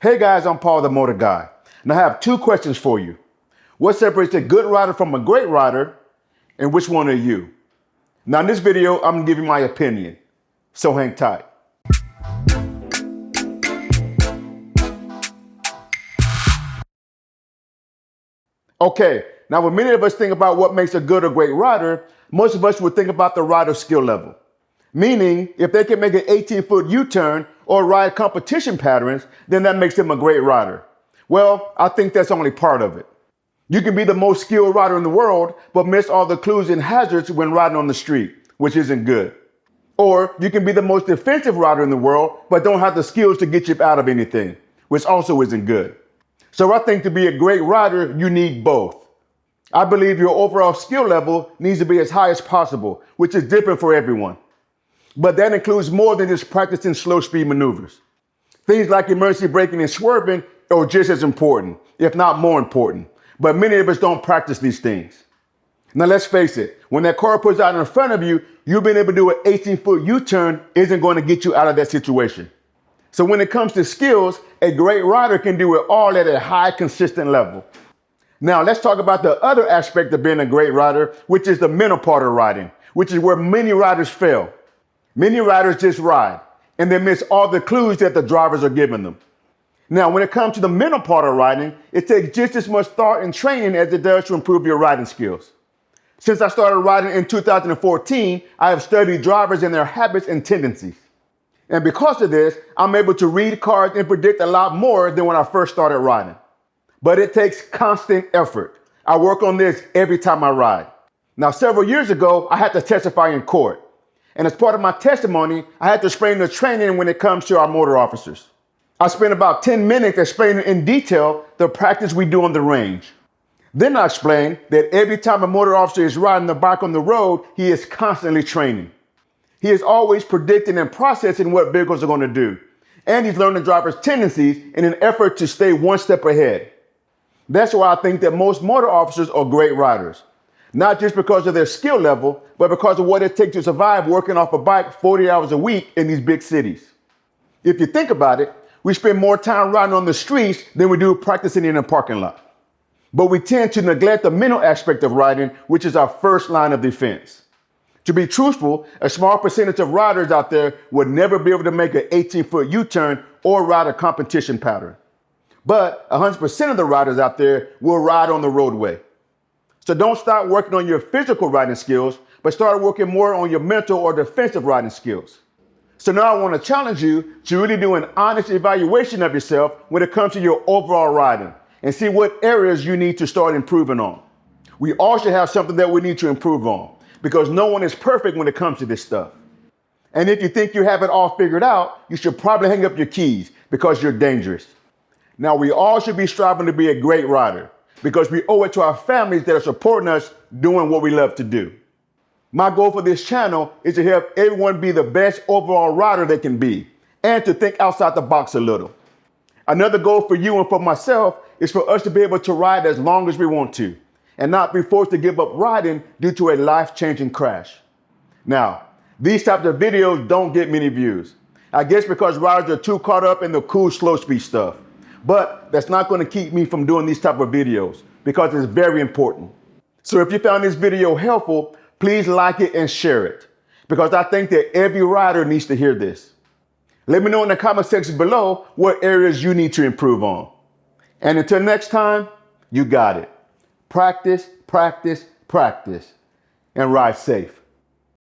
Hey guys, I'm Paul the Motor Guy, and I have two questions for you. What separates a good rider from a great rider, and which one are you? Now in this video, I'm gonna give you my opinion, so hang tight. Okay, now when many of us think about what makes a good or great rider, most of us would think about the rider's skill level. Meaning, if they can make an 18-foot U-turn or ride competition patterns, then that makes them a great rider. Well, I think that's only part of it. You can be the most skilled rider in the world, but miss all the clues and hazards when riding on the street, which isn't good. Or you can be the most defensive rider in the world, but don't have the skills to get you out of anything, which also isn't good. So I think to be a great rider, you need both. I believe your overall skill level needs to be as high as possible, which is different for everyone. But that includes more than just practicing slow speed maneuvers. Things like emergency braking and swerving are just as important, if not more important. But many of us don't practice these things. Now let's face it, when that car pulls out in front of you, you being able to do an 18-foot U-turn isn't going to get you out of that situation. So when it comes to skills, a great rider can do it all at a high, consistent level. Now let's talk about the other aspect of being a great rider, which is the mental part of riding, which is where many riders fail. Many riders just ride, and they miss all the clues that the drivers are giving them. Now, when it comes to the mental part of riding, it takes just as much thought and training as it does to improve your riding skills. Since I started riding in 2014, I have studied drivers and their habits and tendencies. And because of this, I'm able to read cars and predict a lot more than when I first started riding. But it takes constant effort. I work on this every time I ride. Now, several years ago, I had to testify in court. And as part of my testimony, I had to explain the training when it comes to our motor officers. I spent about 10 minutes explaining in detail the practice we do on the range. Then I explained that every time a motor officer is riding the bike on the road, he is constantly training. He is always predicting and processing what vehicles are going to do. And he's learning drivers' tendencies in an effort to stay one step ahead. That's why I think that most motor officers are great riders. Not just because of their skill level, but because of what it takes to survive working off a bike 40 hours a week in these big cities. If you think about it, we spend more time riding on the streets than we do practicing in a parking lot. But we tend to neglect the mental aspect of riding, which is our first line of defense. To be truthful, a small percentage of riders out there would never be able to make an 18-foot U-turn or ride a competition pattern. But 100% of the riders out there will ride on the roadway. So don't stop working on your physical riding skills, but start working more on your mental or defensive riding skills. So now I want to challenge you to really do an honest evaluation of yourself when it comes to your overall riding and see what areas you need to start improving on. We all should have something that we need to improve on because no one is perfect when it comes to this stuff. And if you think you have it all figured out, you should probably hang up your keys because you're dangerous. Now we all should be striving to be a great rider because we owe it to our families that are supporting us doing what we love to do. My goal for this channel is to help everyone be the best overall rider they can be and to think outside the box a little. Another goal for you and for myself is for us to be able to ride as long as we want to and not be forced to give up riding due to a life-changing crash. Now, these types of videos don't get many views. I guess because riders are too caught up in the cool slow speed stuff. But that's not going to keep me from doing these type of videos because it's very important. So if you found this video helpful, please like it and share it because I think that every rider needs to hear this. Let me know in the comment section below what areas you need to improve on. And until next time, you got it. Practice, practice, practice, and ride safe.